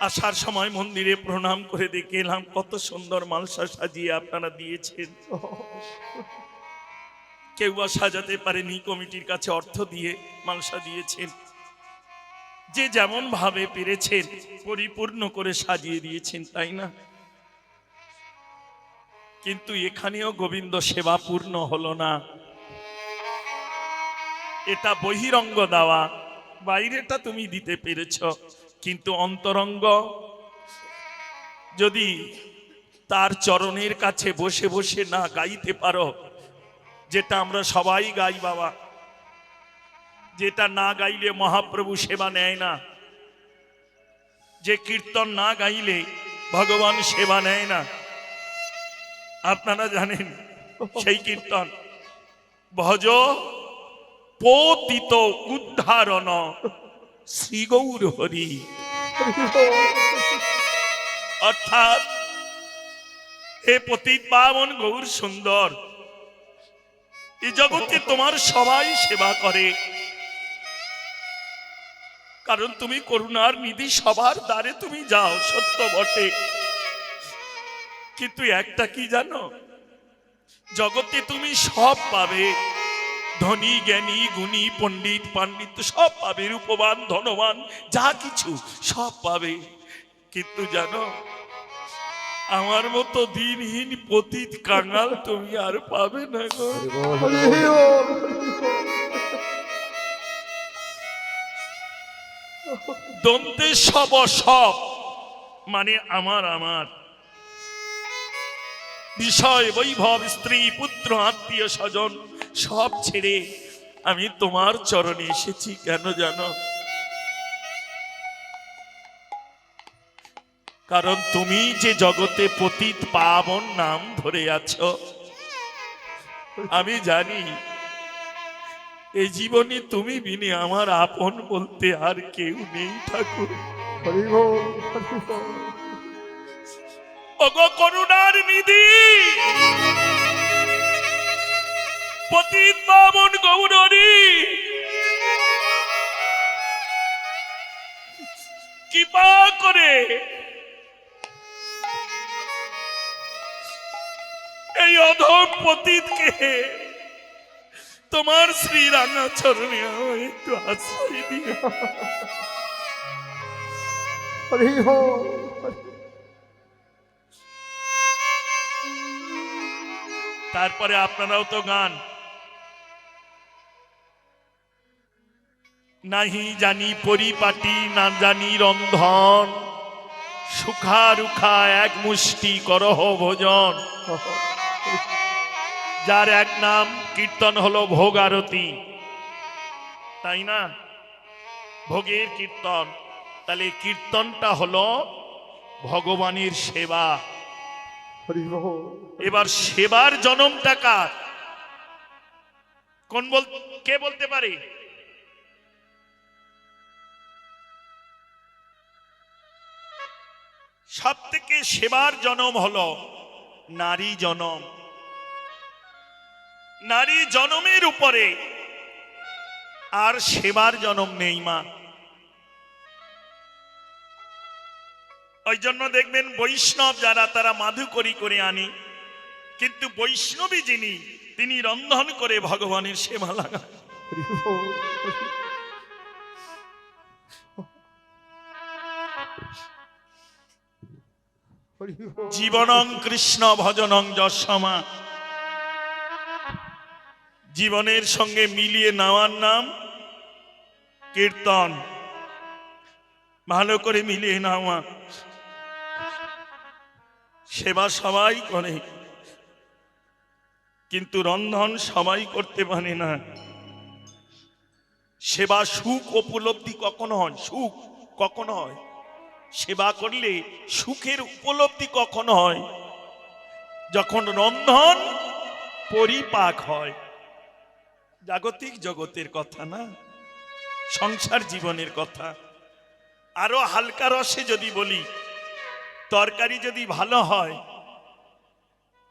আসার সময় মন্দিরে প্রণাম করে দেখে এলাম কত সুন্দর মালসা সাজিয়ে আপনারা দিয়েছেন। কেউ বা সাজাতে পারেনি, কমিটির কাছে অর্থ দিয়ে মালসা দিয়েছেন। যে যেমন ভাবে পেরেছেন পরিপূর্ণ করে সাজিয়ে দিয়েছেন, তাই না? কিন্তু এখানেও গোবিন্দ সেবা পূর্ণ হলো না। এটা বহিরঙ্গ দেওয়া, বাইরেটা তুমি দিতে পেরেছ, কিন্তু অন্তরঙ্গ যদি তার চরণের কাছে বসে বসে না গাইতে পারো, যেটা আমরা সবাই গাই বাবা, যেটা না গাইলে মহাপ্রভু সেবা নেয় না, যে কীর্তন না গাইলে ভগবান সেবা নেয় না, আপনারা জানেন সেই কীর্তন ভজ পতিত উদ্ধারণ শ্রী গৌর হরি। অর্থাৎ হে পতিত পাবন গৌর সুন্দর, এই জগতে তোমার সবাই সেবা করে, কারণ তুমি করুণার নিধি, সবার দ্বারে তুমি যাও, সত্য বটে। কিন্তু একটা কি জানো, জগতে তুমি সব পাবে, ধনী জ্ঞানী গুণী পণ্ডিত পাণ্ডিত্য সব পাবে, রূপবান ধনবান যা কিছু সব পাবে, কিন্তু জানো আমার মতো দিনহীন পতিত কাঙাল তুমি আর পাবে না গো। দন্তে সব সব মানে আমার আমার বিষয় বৈভব স্ত্রী পুত্র আত্মীয় স্বজন সব ছেড়ে আমি তোমার চরণে এসেছি। কেন জানো? কারণ তুমি যে জগতে পতিত পাবন নাম ধরে আছো, আমি জানি এই জীবনে তুমি বিনে আমার আপন বলতে আর কেউ নেই ঠাকুর। ওগো করুণার নিধি পতিত পাবন গৌরী, কৃপা করে এই অধম পতিতকে তোমার শ্রী রাঙা চরণে একটু আশ্রয় দিও। তারপরে আপনারাও তো গান, নাহি জানি পরিপাটি না জানি রন্ধন, সুখা রুখা এক মুষ্টি করহ ভোজন। যার এক নাম কীর্তন হলো ভোগ আরতি, তাই না? ভোগের কীর্তন, তাহলে কীর্তনটা হলো ভগবানের সেবা। এবার সেবার জনমটা কার? কোন কে বলতে পারে? সব থেকে সেবার জনম হলো নারী জনম। নারী জনমের উপরে আর সেবার জনম নেই মা। ওই জন্য দেখবেন বৈষ্ণব যারা তারা মাধুকরী করে আনে, কিন্তু বৈষ্ণবী যিনি তিনি রন্ধন করে ভগবানের সেবা লাগান। জীবনং কৃষ্ণ ভজনং যশমা, জীবনের সঙ্গে মিলিয়ে নেওয়ার নাম কীর্তন। ভালো করে মিলিয়ে নেওয়া। সেবা সবাই করে, কিন্তু রন্ধন সবাই করতে পারে না। সেবা সুখ উপলব্ধি কখনো হয়, সুখ কখনো হয়, সেবা করলে সুখের উপলব্ধি কখনো হয় যখন রন্ধন পরিপাক হয়। জাগতিক জগতের কথা না, সংসার জীবনের কথা। আরো হালকা রসে যদি বলি, তরকারি যদি ভালো হয়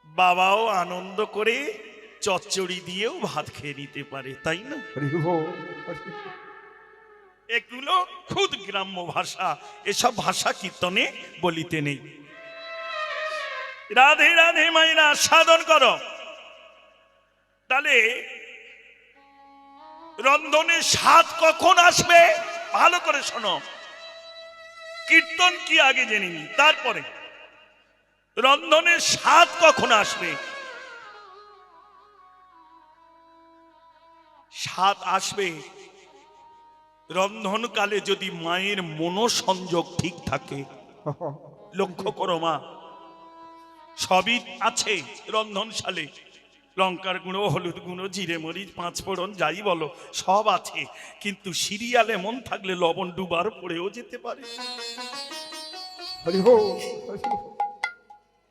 বাবাও আনন্দ করে চচ্চড়ি দিয়েও ভাত খেয়ে নিতে পারে, তাই না? এগুলো খুদ গ্রাম্য ভাষা, এসব ভাষা কীর্তনে বলিতে নেই। রাধে রাধে মায়েরা সাধন করো। তাহলে রন্ধনের স্বাদ কখন আসবে ভালো করে শোনো। কীর্তন কি আগে জেনে নি, তারপরে রন্ধনের স্বাদ কখন আসবে। স্বাদ আসবে রন্ধনকালে যদি মায়ের মনোসংযোগ ঠিক থাকে। লক্ষ্য করো মা, সবই আছে রন্ধনশালে, লঙ্কার গুঁড়ো, হলুদ গুঁড়ো, জিরে মরিচ, পাঁচ ফোড়ন, যাই বলো সব আছে, কিন্তু সিরিয়ালে মন থাকলে লবণ ডুবার পড়েও যেতে পারে,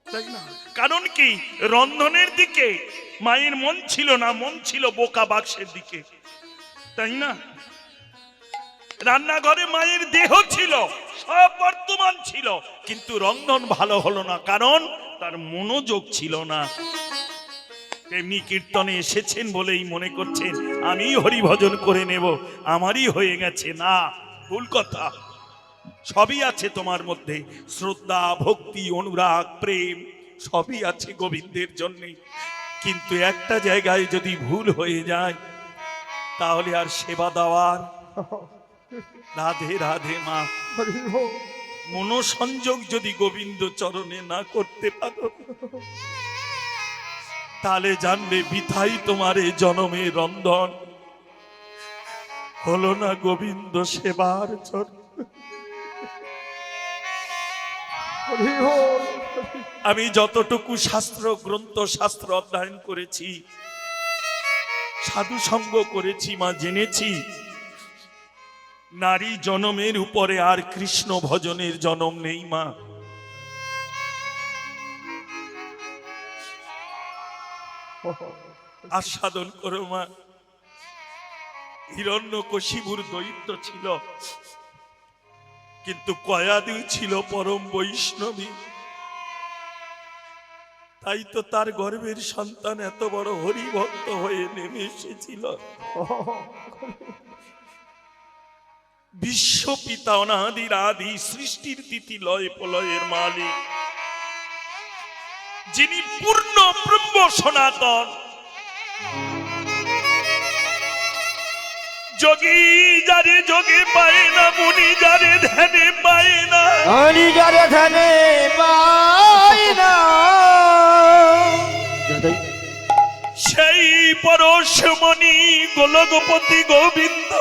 তাই না? কারণ কি, রন্ধনের দিকে মায়ের মন ছিল না, মন ছিল বোকা বাক্সের দিকে, তাই না? রান্নাঘরে মায়ের দেহ ছিল, সব বর্তমান ছিল, কিন্তু রন্ধন ভালো হলো না, কারণ তার মনোযোগ ছিল না। তেমনি কীর্তনে এসেছেন বলেই মনে করছেন আমি হরিভজন করে নেব, আমারই হয়ে গেছে, না, ভুল কথা। সবই আছে তোমার মধ্যে, শ্রদ্ধা, ভক্তি, অনুরাগ, প্রেম সবই আছে গোবিন্দের জন্য, কিন্তু একটা জায়গায় যদি ভুল হয়ে যায় তাহলে আর সেবা দেওয়ার। রাধে রাধে মা, মনোসংযোগ যদি গোবিন্দ চরণে না করতে পারো তাহলে জানবে বিধাই তোমার এই জনমে রন্ধন হলো না গোবিন্দ সেবার জন্য। আমি যতটুকু শাস্ত্র গ্রন্থ শাস্ত্র অধ্যয়ন করেছি, সাধু সঙ্গ করেছি মা, জেনেছি নারী জনমের উপরে আর কৃষ্ণ ভজনের জনম নেই মা। আস্বাদন করো মা। হিরণ্যকশিপুর দৈত্য ছিল, কিন্তু কয়াদি ছিল পরম বৈষ্ণবী, তাই তো তার গর্ভের সন্তান এত বড় হরিভক্ত হয়ে নেমে এসেছিল। বিশ্বপিতা অনাদির আদি, সৃষ্টির তিথি লয় প্রলয়ের মালিক, যিনি পূর্ণ ব্রহ্ম সনাতন। যোগী যারে যোগে পায় না, মুনি যারে ধ্যানে পায় না, মুনি যারে ধ্যানে পায় না, সেই পরশমণি গোলকপতি গোবিন্দ,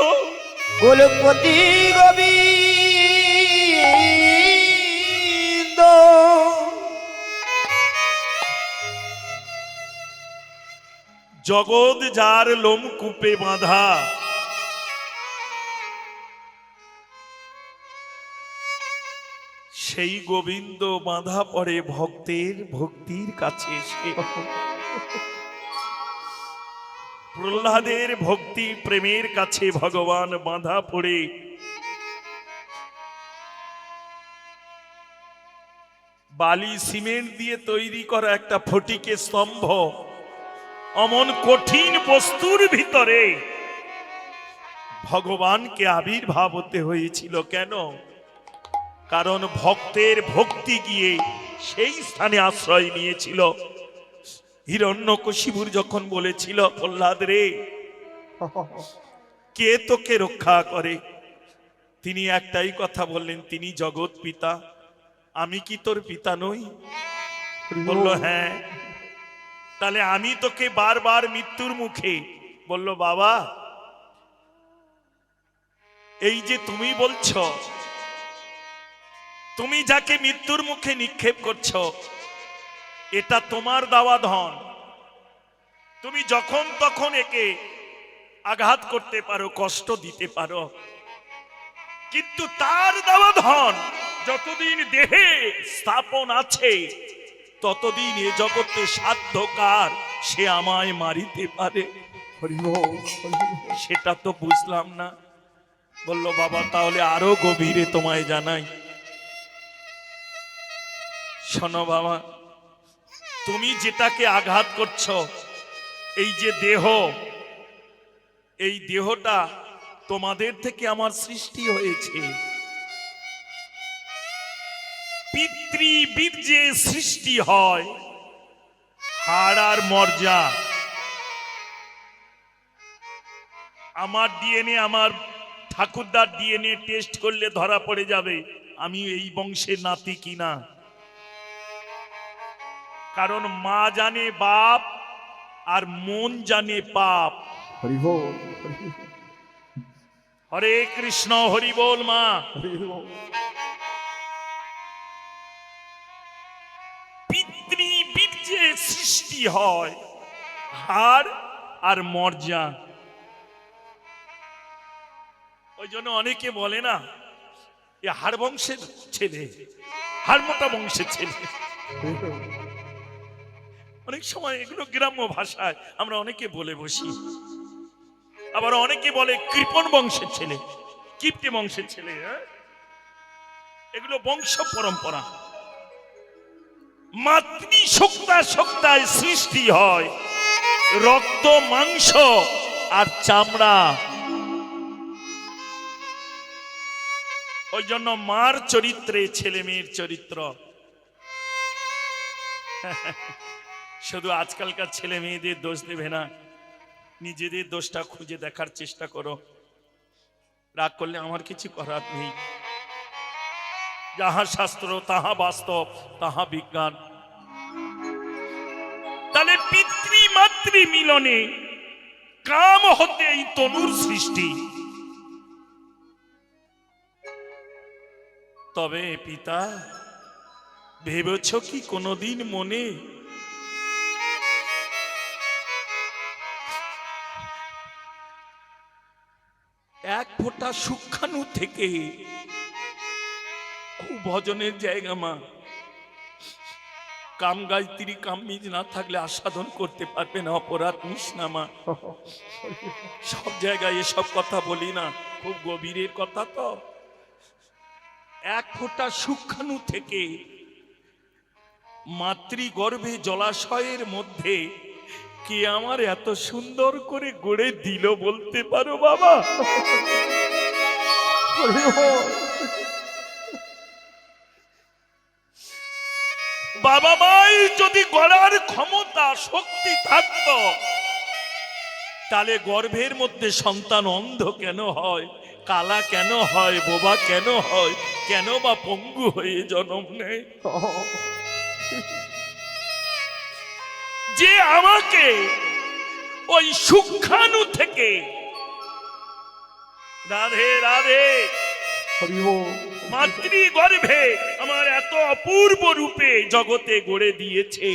গোলকপতি গোবিন্দ, জগৎ যার লোমকূপে বাঁধা, সেই গোবিন্দ বাঁধা পড়ে ভক্তের ভক্তির কাছে এসে। প্রহ্লাদের ভক্তি প্রেমের কাছে ভগবান বাঁধা পড়ে বালি সিমেন্ট দিয়ে তৈরি করা একটা ফটিকে স্তম্ভ, অমন কঠিন বস্তুর ভিতরে ভগবানকে আবির্ভাব হতে হয়েছিল। কেন? কারণ ভক্তের ভক্তি গিয়ে সেই স্থানে আশ্রয় নিয়েছিল। হিরণ্যকশিপুর যখন বলেছিল, প্রহ্লাদ রে, কে তোকে রক্ষা করে, তিনি একটাই কথা বললেন, তিনি জগৎ পিতা, আমি কি তোর পিতা নই? বলল হ্যাঁ। তাহলে আমি তোকে বারবার মৃত্যুর মুখে, বলল বাবা, এই যে তুমি বলছো, তুমি যাকে মৃত্যুর মুখে নিক্ষেপ করছো, এটা তোমার দেওয়া ধন, তুমি যখন তখন একে আঘাত করতে পারো, কষ্ট দিতে পারো, কিন্তু তার দেওয়া ধন যতদিন দেহে স্থাপন আছে ততদিন এ জগতে সাধ্যকার সে আমায় মারিতে পারে। সেটা তো বুঝলাম না। বলল বাবা, তাহলে আরো গভীরে তোমায় জানাই। শোনো বাবা, তুমি যেটাকে আঘাত করছো, এই যে দেহ, এই দেহটা তোমাদের থেকে আমার সৃষ্টি হয়েছে। পিতৃবীর্যে সৃষ্টি হয় হাড় আর মর্যা। আমার ডিএনএ, আমার ঠাকুরদার ডিএনএ টেস্ট করলে ধরা পড়ে যাবে আমি এই বংশের নাতি কিনা। কারণ মা জানে বাপ আর মন জানে পাপ। হরি বল, হরে কৃষ্ণ, হরি বল মা। হরি বল। পিতৃবীর্যে সৃষ্টি হয় হাড় আর মর্যা। ওই জন্য অনেকে বলে না এ হাড় বংশের ছেলে, হাড় মোটা বংশের ছেলে। অনেক সময় এগুলো গ্রাম্য ভাষায় আমরা অনেকে বলে বসি। আবার অনেকে বলে কৃপণ বংশের ছেলে, কিপ্টে বংশের ছেলে। এগুলো বংশ পরম্পরা। মাতৃ শক্তায় সৃষ্টি হয় রক্ত, মাংস আর চামড়া। ওই জন্য মার চরিত্রে ছেলে মেয়ের চরিত্র। শুধু আজকালকার ছেলে মেয়েদের দোষ দেবে না, নিজেদের দোষটা খুঁজে দেখার চেষ্টা করো। রাগ করলে আমার কিছু করার নেই। যাহা শাস্ত্র তাহা বাস্তব, তাহা বিজ্ঞান। তাহলে পিতৃমাতৃ মিলনে কাম হতে এই তনুর সৃষ্টি। তবে পিতা, ভেবেছ কি কোনদিন মনে এক ফোঁটা সূক্ষ্মাণু থেকে, খুব ভজনের জায়গা মা, কাম গায়ত্রী কামবীজ না থাকলে আস্বাদন করতে পারবে না, অপরাধ মিস না মা। সব জায়গায় এসব কথা বলি না, খুব গভীরের কথা। তো এক ফোঁটা সূক্ষ্মাণু থেকে মাতৃগর্ভে জলাশয়ের মধ্যে কে আমার এত সুন্দর করে গড়ে দিল বলতে পারো বাবা? বাবা মাই যদি গড়ার ক্ষমতা শক্তি থাকত, তাহলে গর্ভের মধ্যে সন্তান অন্ধ কেন হয়, কালা কেন হয়, বোবা কেন হয়, কেন বা পঙ্গু হয়ে জন্ম নেয়? যে আমাকে ওই সূক্ষ্মাণু থেকে, রাধে রাধে, মাতৃগর্ভে আমার এত অপূর্ব রূপে জগতে গড়ে দিয়েছে,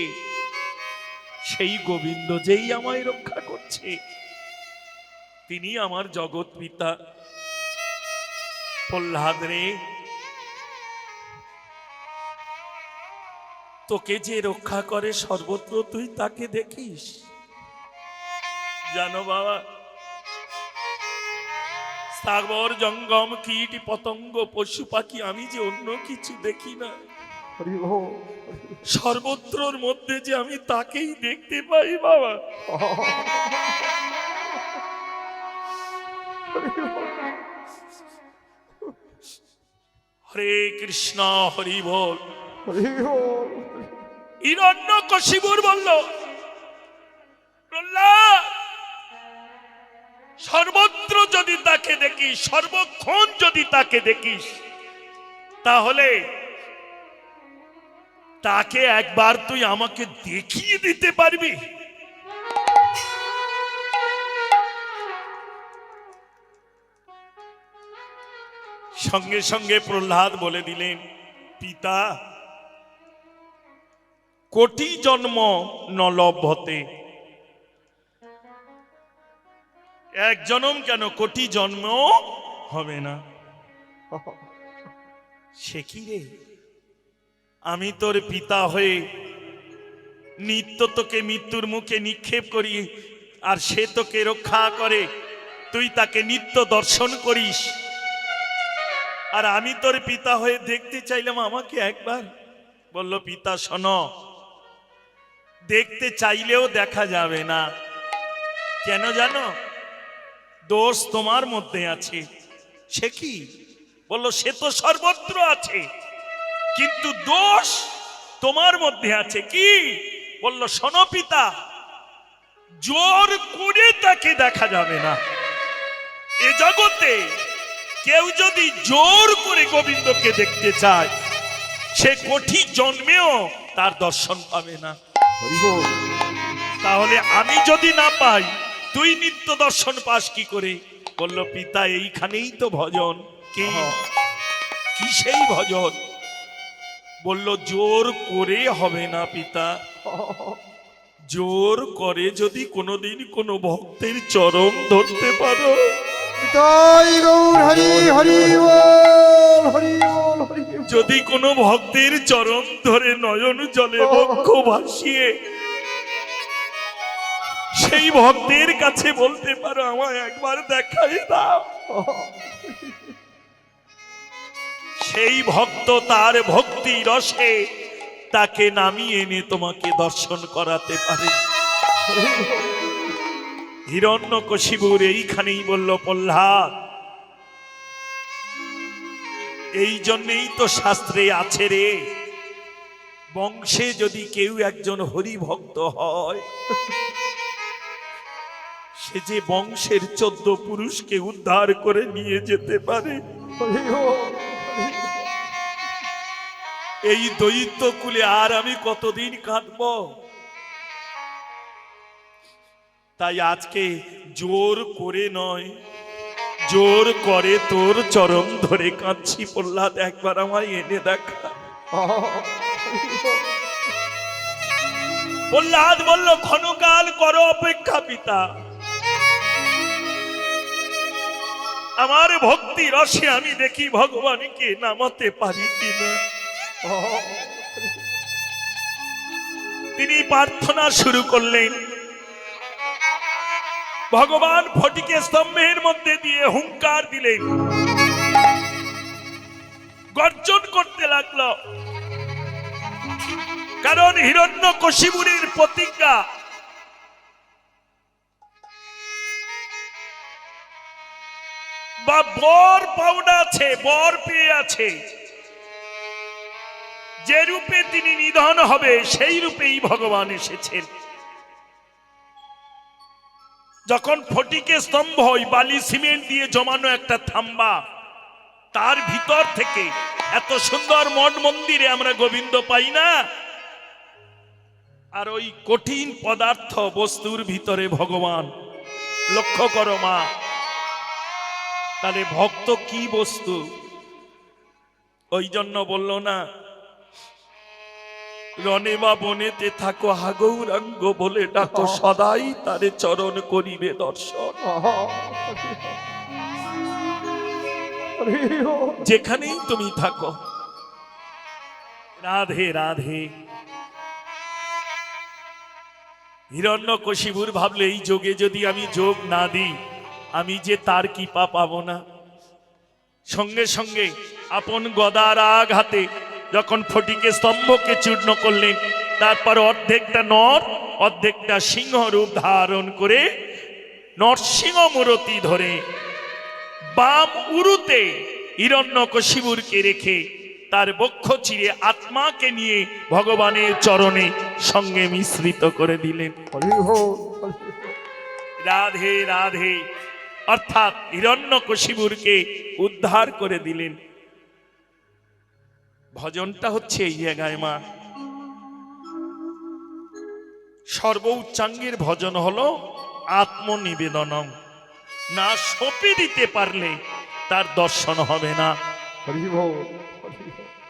সেই গোবিন্দ যেই আমায় রক্ষা করছে, তিনি আমার জগৎ পিতা। প্রহ্লাদ রে, তোকে যে রক্ষা করে সর্বত্র তুই তাকে দেখিস। জানো বাবা, সাগর জঙ্গম কীট পতঙ্গ পশু পাখি আমি যে অন্য কিছু দেখি না, সর্বত্রর মধ্যে যে আমি তাকেই দেখতে পাই বাবা। হরে কৃষ্ণ, হরি বল। হিরণ্যকশিপুর বলল, প্রহ্লাদ, সর্বত্র যদি তাকে দেখিস, সর্বক্ষণ যদি তাকে দেখিস, তাহলে তাকে একবার তুই আমাকে দেখিয়ে দিতে পারবি? সঙ্গে সঙ্গে প্রহ্লাদ বলে দিলেন, পিতা, কোটি জন্ম নলভ্যতে। এক জন্ম কেন, কোটি জন্ম হবে না। সে কি রে, আমি তোর পিতা হয়ে নিত্য তোকে মৃত্যুর মুখে নিক্ষেপ করি, আর সে তোকে রক্ষা করে, তুই তাকে নিত্য দর্শন করিস, আর আমি তোর পিতা হয়ে দেখতে চাইলাম আমাকে একবার। বলল, পিতা শোনো, দেখতে চাইলেও দেখা যাবে না। কেন জানো? দোষ তোমার মধ্যে আছে। সে কি? বলল সে তো সর্বত্র আছে, কিন্তু দোষ তোমার মধ্যে আছে। কি? বলল শোনো পিতা, জোর করে তাকে দেখা যাবে না। এ জগতে কেউ যদি জোর করে গোবিন্দকে দেখতে চায়, সে কোটি জন্মেও তার দর্শন পাবে না। তাহলে আমি যদি না পাই, তুই নিত্য দর্শন পাস কি করে? বলল পিতা, এইখানেই তো ভজন। কি কি সেই ভজন? বলল জোর করে হবে না পিতা। জোর করে যদি কোনোদিন কোনো ভক্তের চরণ ধরতে পারো, তাই গৌর হরি হরি বল, হরি বল, হরি বল। যদি কোনো ভক্তের চরণ ধরে নয়ন জলে বক্ষ ভাসিয়ে সেই ভক্তের কাছে বলতে পারো আমায় একবার দেখাই দাও, সেই ভক্ত তার ভক্তি রসে তাকে নামিয়ে এনে তোমাকে দর্শন করাতে পারে। হিরণ্যকশিপুর এইখানেই বলল প্রহ্লাদ, এই জন্যই তো শাস্ত্রে আছে রে, বংশে যদি কেউ একজন হরি ভক্ত হয়, সে যে বংশের 14 পুরুষকে উদ্ধার করে নিয়ে যেতে পারে। এই দৈত্য কুলে আর আমি কতদিন কাঁদব? তাই আজকে জোর করে নয়, জোর করে তোর চরণ ধরে কাঁদছি। প্রহ্লাদ, একবার আমায় এনে দেখা। প্রহ্লাদ বলল ক্ষণকাল করো অপেক্ষা পিতা, আমার ভক্তি রসে আমি দেখি ভগবানকে নামাতে পারি কিনা। তিনি প্রার্থনা শুরু করলেন। ভগবান ফটিকে স্তম্ভের মধ্যে দিয়ে হুঙ্কার দিলেন, গর্জন করতে লাগলো। কারণ হিরণ্যকশিপুরের প্রতিজ্ঞা, বা বর পাওনা আছে, বর পেয়ে আছে, যে রূপে তিনি নিধন হবে সেই রূপেই ভগবান এসেছেন। যখন ফটিকে স্তম্ভ বালি সিমেন্ট দিয়ে জমানো একটা থাম্বা, তার ভিতর থেকে এত সুন্দর মঠ মন্দিরে আমরা গোবিন্দ পাই না, আর ওই কঠিন পদার্থ বস্তুর ভিতরে ভগবান। লক্ষ্য করো মা, তাহলে ভক্ত কি বস্তু? ওই জন্য বলল না, রণে বা বনেতে থাকো হাগৌরাঙ্গ বলে ডাকো, সদাই তারে চরণ করিবে দর্শন। যেখানেই তুমি থাকো, রাধে রাধে। হিরণ্যকশিপুর ভাবলে, এই যোগে যদি আমি যোগ না দিই, আমি যে তার কৃপা পাবো না। সঙ্গে সঙ্গে আপন গদার আঘাতে যখন ফটিকে স্তম্ভকে চূর্ণ করলেন, তারপর অর্ধেকটা নর অর্ধেকটা সিংহ রূপ ধারণ করে নরসিংহ মূরতি ধরে বাম উরুতে হিরণ্যকশিপুরকে রেখে তার বক্ষ চিরে আত্মাকে নিয়ে ভগবানের চরণে সঙ্গে মিশ্রিত করে দিলেন। রাধে রাধে। অর্থাৎ হিরণ্যকশিপুরকে উদ্ধার করে দিলেন। ভজনটা হচ্ছে এই জায়গায় মা, সর্বোচ্চাঙ্গের ভজন হলো আত্মনিবেদনম। না সঁপে দিতে পারলে তার দর্শন হবে না।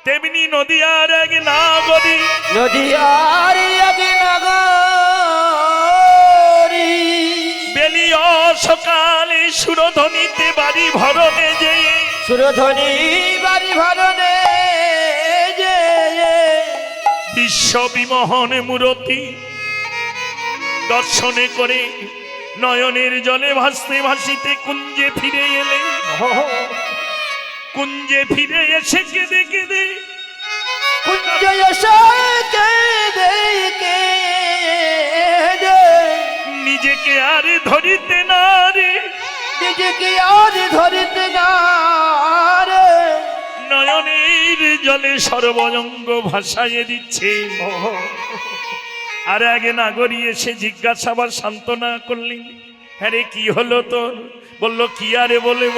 তেমনি নদীয়ার এক নাগরী, নদীয়ার এক নাগরী, বেলিয় সকালে সুরধ্বনিতে বাড়ি ভরণে যেয়ে, সুরধ্বনি বাড়ি ভরণে যে বিশ্ব বিমোহন মূরতি দর্শনে করে নয়নের জলে ভাসতে ভাসিতে কুঞ্জে ফিরে এলে। কুঞ্জে ফিরে এসে কেঁদে কেঁদে, কুঞ্জে এসে কেঁদে কেঁদে নিজেকে আর ধরিতে না রে, নিজেকে আর ধরিতে না রে। নয়নের জলে সর্বজঙ্গ ভাসাইয়ে দিচ্ছে। আর আগে নাগরী এসে জিজ্ঞাসাবাদ সান্ত্বনা করলেন, হ্যাঁ রে কি হলো তোর? বলল কি আরে বলব,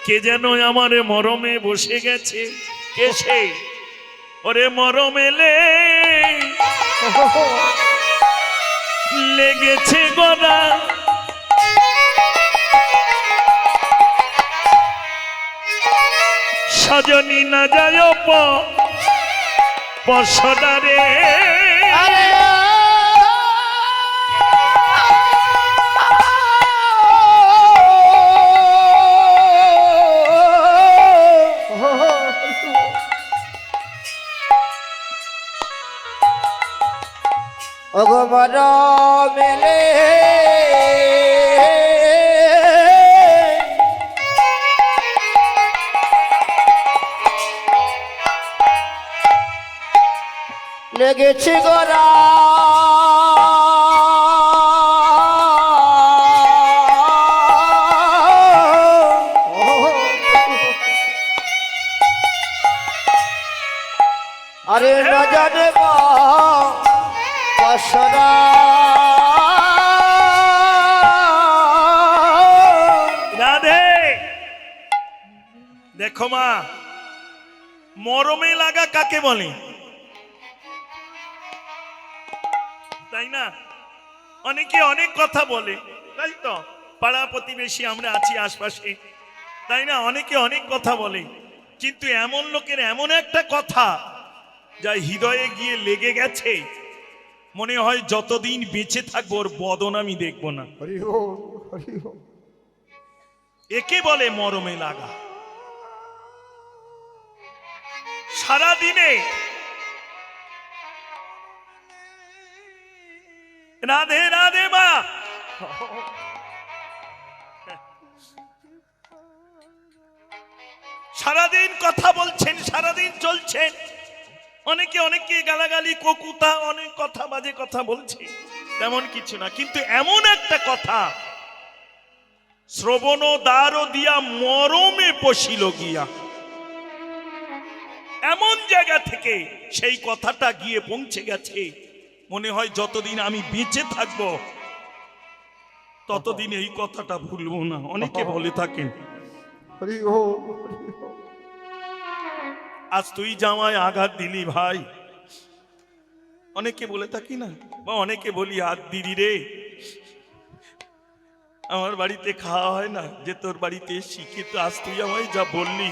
কে যেন আমার মরমে বসে গেছে। কে সে? ওরে মরমেলে লেগেছে গড়া, সজনী না যায় পশদারে। আরে অগমর মেলে লেগেছে গোরা। আরে না জানে মা বাসনা। রাধে দেখো মা, মরমে লাগা কাকে বলে, তাই না? অনেকে অনেক কথা বলে, তাই তো? পাড়া প্রতিবেশী আমরা আছি আশপাশে, তাই না? অনেকে অনেক কথা বলে, কিন্তু এমন লোকের এমন একটা কথা যা হৃদয়ে গিয়ে লেগে গেছে, মনে হয় যতদিন বেঁচে থাকবো ওর বদন আমি দেখবো না। হরি ওম হরি ওম। একে বলে মরমে লাগা। সারা দিনে রাধে রাধে মা, সারাদিন কথা বলছেন, সারাদিন চলছেন, অনেকে অনেককে গালাগালি কোকুতা অনেক কথা বাজে কথা বলছে, তেমন কিছু না, কিন্তু এমন একটা কথা শ্রবণ দ্বার দিয়া মরমে পশিল গিয়া, এমন জায়গা থেকে সেই কথাটা গিয়ে পৌঁছে গেছে, মনে হয় যতদিন আমি বেঁচে থাকব ততদিন এই কথাটা ভুলবো না। অনেকে বলে থাকেন হরি ওম হরি ওম। আজ তুই জামায় আঘাত দিলি ভাই, অনেকে বলে থাকি না, বা অনেকে বলি আজ দিদি রে আমার বাড়িতে খাওয়া হয় না, যে তোর বাড়িতে শিখে, তো আজ তুই আমায় যা বললি,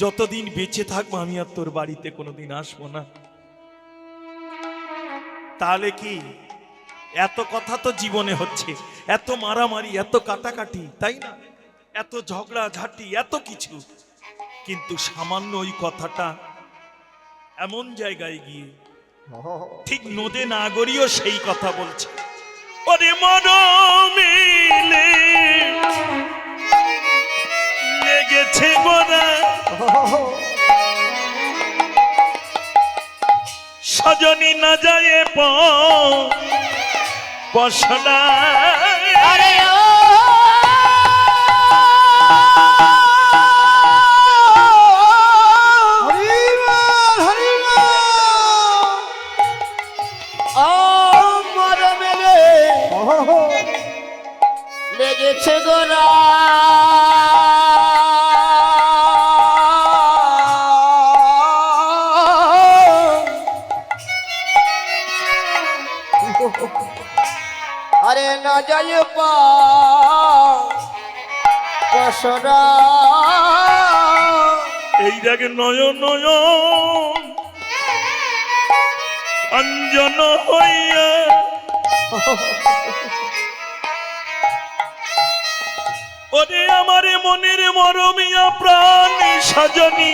যতদিন বেঁচে থাকবো আমি আর তোর বাড়িতে কোনোদিন আসবো না। তাহলে কি এত কথা তো জীবনে হচ্ছে, এত মারামারি, এত কাটাকাটি, তাই না? এত ঝগড়া ঝাঁটি, এত কিছু, কিন্তু সামান্য ওই কথাটা এমন জায়গায় গিয়ে ঠিক নদে নাগরীও সেই কথা বলছে, ওরে মরমিলে লেগেছে গোরা, সজনী না যায় পশনা। আরে লেগেছে গোরা। আরে না যায় পশরা। এই দেখে নয়ন নয়ন অঞ্জন হইয়া ওরে আমার মনের মরমিয়া প্রাণ সজনী,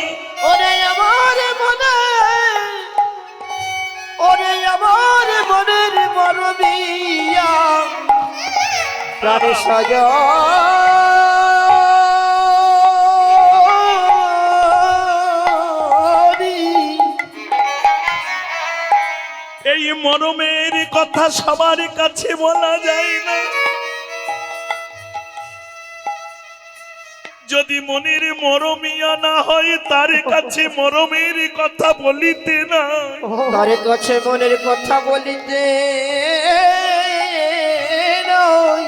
ওরে আমার মনে, ওরে আমার মনের মরমিয়া প্রাণ সজনী। এই মরমের কথা সবার কাছে বলা যায় না, যদি মনের মরমিয়া না হয় তার কাছে মরমের কথা বলিতে না। তার কাছে মনের কথা বলিতে নয়।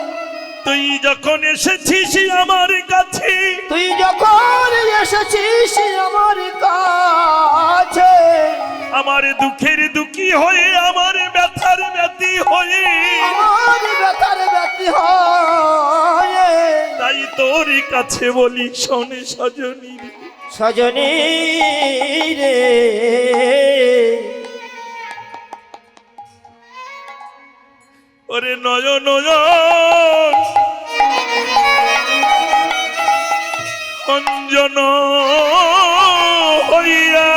তুই যখন এসেছিস আমার কাছে, তুই যখন এসেছিস আমার কাছে, আমার দুঃখের দুঃখী হয়ে, আমার ব্যথার ব্যথী হয়ে, আমার ব্যথার ব্যথী হয়, তাই তোর কাছে বলি শোনে সজনী রে। সজনী রে, ওরে নয়ন অঞ্জন হইয়া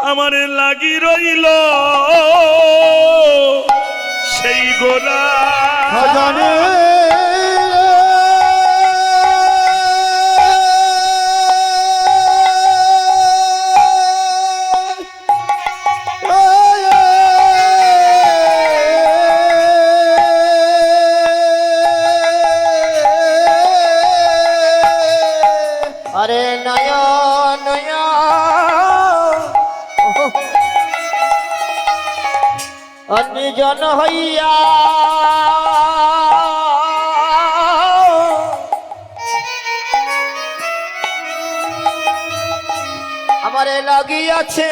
আমারে লাগি রইল সেই গোরা। সজনে আরে নয়া নয়া অঞ্জন হইয়া আমারে লাগিয়াছে